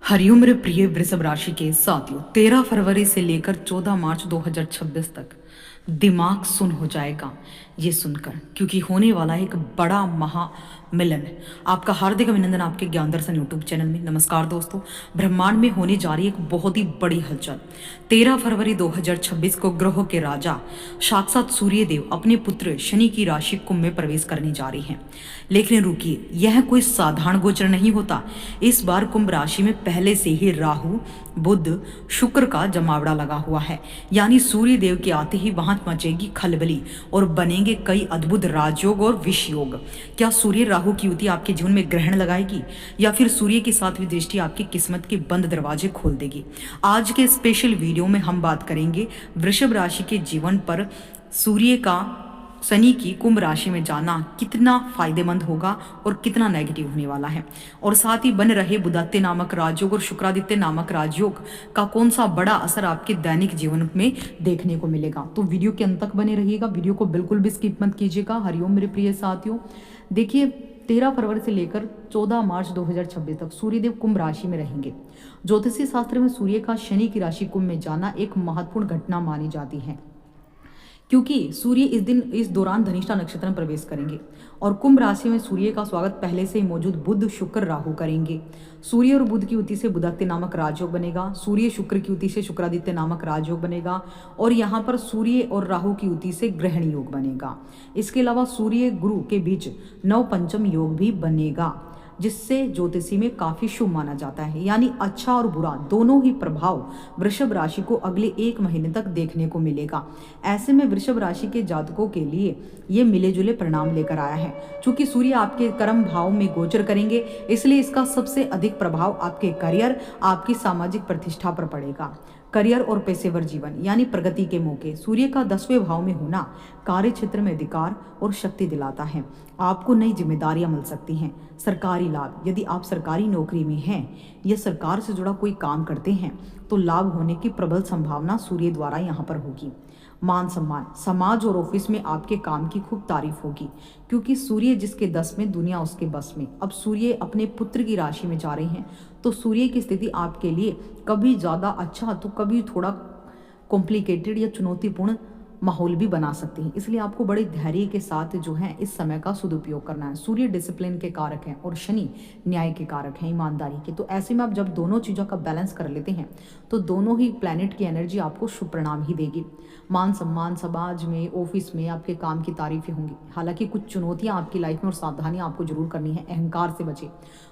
हरिओम मेरे प्रिय वृषभ राशि के साथियों, 13 फरवरी से लेकर 14 मार्च 2026 तक दिमाग सुन हो जाएगा ये सुनकर, क्योंकि होने वाला है एक बड़ा महामिलन। आपका हार्दिक अभिनंदन आपके ज्ञान दर्शन यूट्यूब चैनल में। नमस्कार दोस्तों, ब्रह्मांड में होने जा रही एक बहुत ही बड़ी हलचल। 13 फरवरी 2026 को ग्रहों के राजा साक्षात सूर्य देव अपने पुत्र शनि की राशि कुंभ में प्रवेश करने जा रही हैं। लेकिन रुकिए, यह कोई साधारण गोचर नहीं होता। इस बार कुंभ राशि में पहले से ही राहु, बुध, शुक्र का जमावड़ा लगा हुआ है। यानी सूर्य देव के आते ही वहां मचेगी खलबली और बनेंगे कई अद्भुत राजयोग और विष योग। क्या सूर्य राहु की युति आपके जीवन में ग्रहण लगाएगी, या फिर सूर्य की सातवीं दृष्टि आपकी किस्मत के बंद दरवाजे खोल देगी? आज के स्पेशल वीडियो में हम बात करेंगे वृषभ राशि के जीवन पर सूर्य का शनि की कुंभ राशि में जाना कितना फायदेमंद होगा और कितना नेगेटिव होने वाला है, और साथ ही बन रहे बुधादित्य नामक राजयोग और शुक्रादित्य नामक राजयोग का कौन सा बड़ा असर आपके दैनिक जीवन में देखने को मिलेगा। तो वीडियो के अंत तक बने रहिएगा, वीडियो को बिल्कुल भी स्किप मत कीजिएगा। हरिओम मेरे प्रिय साथियों, देखिए 13 फरवरी से लेकर 14 मार्च 2026 तक सूर्यदेव कुंभ राशि में रहेंगे। ज्योतिषीय शास्त्र में सूर्य का शनि की राशि कुंभ में जाना एक महत्वपूर्ण घटना मानी जाती है, क्योंकि सूर्य इस दौरान धनिष्ठा नक्षत्र में प्रवेश करेंगे और कुंभ राशि में सूर्य का स्वागत पहले से ही मौजूद बुध, शुक्र, राहु करेंगे। सूर्य और बुध की युति से बुधादित्य नामक राजयोग बनेगा। सूर्य शुक्र की युति से शुक्रादित्य नामक राजयोग बनेगा, और यहाँ पर सूर्य और राहु की युति से ग्रहण योग बनेगा। इसके अलावा सूर्य गुरु के बीच नव पंचम योग भी बनेगा, जिससे ज्योतिषी में काफी शुभ माना जाता है। यानी अच्छा और बुरा दोनों ही प्रभाव वृषभ राशि को अगले 1 महीने तक देखने को मिलेगा। ऐसे में वृषभ राशि के जातकों के लिए ये मिले जुले परिणाम लेकर आया है। चूंकि सूर्य आपके कर्म भाव में गोचर करेंगे, इसलिए इसका सबसे अधिक प्रभाव आपके करियर, आपकी सामाजिक प्रतिष्ठा पर पड़ेगा। करियर और पेशेवर जीवन यानी प्रगति के मौके। सूर्य का 10वें भाव में होना कार्य क्षेत्र में अधिकार और शक्ति दिलाता है। आपको नई जिम्मेदारियां मिल सकती हैं। सरकारी लाभ, यदि आप सरकारी नौकरी में हैं या सरकार से जुड़ा कोई काम करते हैं तो लाभ होने की प्रबल संभावना सूर्य द्वारा यहाँ पर होगी। मान सम्मान, समाज और ऑफिस में आपके काम की खूब तारीफ होगी, क्योंकि सूर्य जिसके 10 में दुनिया उसके बस में। अब सूर्य अपने पुत्र की राशि में जा रहे हैं, तो सूर्य की स्थिति आपके लिए कभी ज़्यादा अच्छा तो कभी थोड़ा कॉम्प्लिकेटेड या चुनौतीपूर्ण माहौल भी बना सकती हैं। इसलिए आपको बड़े धैर्य के साथ जो है इस समय का सदुपयोग करना है। सूर्य डिसिप्लिन के कारक हैं और शनि न्याय के कारक हैं, ईमानदारी के। तो ऐसे में आप जब दोनों चीज़ों का बैलेंस कर लेते हैं तो दोनों ही प्लैनेट की एनर्जी आपको शुभ परिणाम ही देगी। मान सम्मान, समाज में, ऑफिस में आपके काम की तारीफें होंगी। हालांकि कुछ चुनौतियां आपकी लाइफ में और सावधानियां आपको जरूर करनी है। अहंकार से बचे।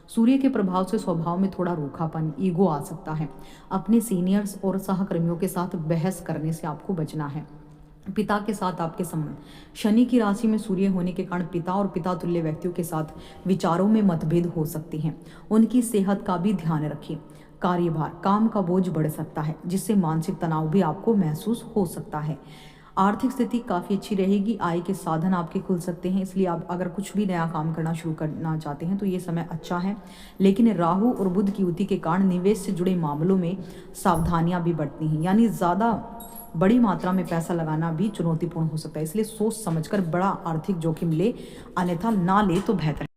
सूर्य के प्रभाव से स्वभाव में थोड़ा रूखापन, ईगो आ सकता है। अपने सीनियर्स और सहकर्मियों के साथ बहस करने से आपको बचना है। पिता के साथ आपके संबंध, शनि की राशि में सूर्य होने के कारण पिता और पिता तुल्य व्यक्तियों के साथ विचारों में मतभेद हो सकते हैं। उनकी सेहत का भी ध्यान रखें। कार्यभार, काम का बोझ बढ़ सकता है, जिससे मानसिक तनाव भी आपको महसूस हो सकता है। आर्थिक स्थिति काफ़ी अच्छी रहेगी। आय के साधन आपके खुल सकते हैं, इसलिए आप अगर कुछ भी नया काम करना शुरू करना चाहते हैं तो ये समय अच्छा है। लेकिन राहु और बुध की युति के कारण निवेश से जुड़े मामलों में सावधानियां भी बढ़ती हैं, यानी ज़्यादा बड़ी मात्रा में पैसा लगाना भी चुनौतीपूर्ण हो सकता है। इसलिए सोच समझकर बड़ा आर्थिक जोखिम ले, अन्यथा ना ले तो बेहतर है।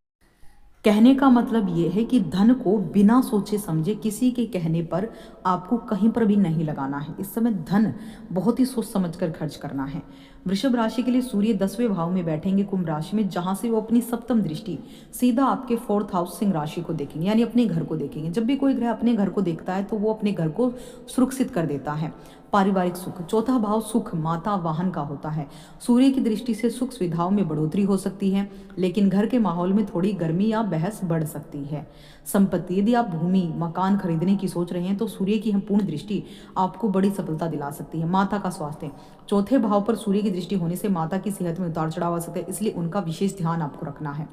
कहने का मतलब ये है कि धन को बिना सोचे समझे किसी के कहने पर आपको कहीं पर भी नहीं लगाना है। इस समय धन बहुत ही सोच समझकर खर्च करना है। वृषभ राशि के लिए सूर्य 10वें भाव में बैठेंगे कुंभ राशि में, जहां से वो अपनी सप्तम दृष्टि सीधा आपके 4th हाउस सिंह राशि को देखेंगे, यानी अपने घर को देखेंगे। जब भी कोई ग्रह अपने घर को देखता है तो वो अपने घर को सुरक्षित कर देता है। पारिवारिक सुख, 4था भाव सुख, माता, वाहन का होता है। सूर्य की दृष्टि से सुख सुविधाओं में बढ़ोतरी हो सकती है, लेकिन घर के माहौल में थोड़ी गर्मी या बहस बढ़ सकती है। संपत्ति, यदि आप भूमि, मकान खरीदने की सोच रहे हैं तो सूर्य की पूर्ण दृष्टि आपको बड़ी सफलता दिला सकती है। माता का स्वास्थ्य, 4थे भाव पर सूर्य की दृष्टि होने से माता की सेहत में उतार चढ़ाव आ सकता है, इसलिए उनका विशेष ध्यान आपको रखना है।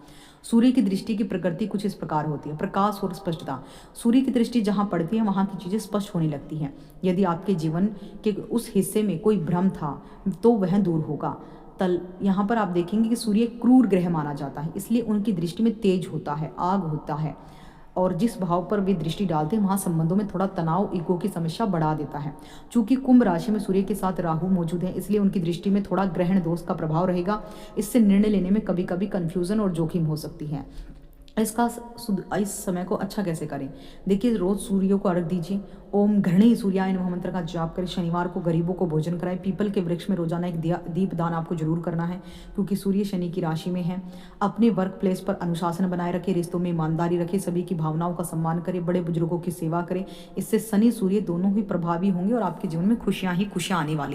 सूर्य की दृष्टि की प्रकृति कुछ इस प्रकार होती है। प्रकाश और स्पष्टता, सूर्य की दृष्टि जहां पड़ती है वहां की चीजें स्पष्ट होने लगती हैं। यदि आपके जीवन के उस हिस्से में कोई भ्रम था तो वह दूर होगा। यहाँ पर आप देखेंगे कि सूर्य क्रूर ग्रह माना जाता है, इसलिए उनकी दृष्टि में तेज होता है, आग होता है, और जिस भाव पर वे दृष्टि डालते हैं वहाँ संबंधों में थोड़ा तनाव, ईगो की समस्या बढ़ा देता है। चूंकि कुंभ राशि में सूर्य के साथ राहु मौजूद है, इसलिए उनकी दृष्टि में थोड़ा ग्रहण दोष का प्रभाव रहेगा। इससे निर्णय लेने में कभी कभी कंफ्यूजन और जोखिम हो सकती है। इस समय को अच्छा कैसे करें? देखिए, रोज सूर्य को अर्घ दीजिए। ओम घृणी सूर्याय नमः मंत्र का जाप करें। शनिवार को गरीबों को भोजन कराएं। पीपल के वृक्ष में रोजाना एक दीप दान आपको जरूर करना है, क्योंकि सूर्य शनि की राशि में है। अपने वर्क प्लेस पर अनुशासन बनाए रखें। रिश्तों में ईमानदारी रखें। सभी की भावनाओं का सम्मान करें। बड़े बुजुर्गों की सेवा करें। इससे शनि सूर्य दोनों ही प्रभावी होंगे और आपके जीवन में खुशियां ही खुशियां आने वाली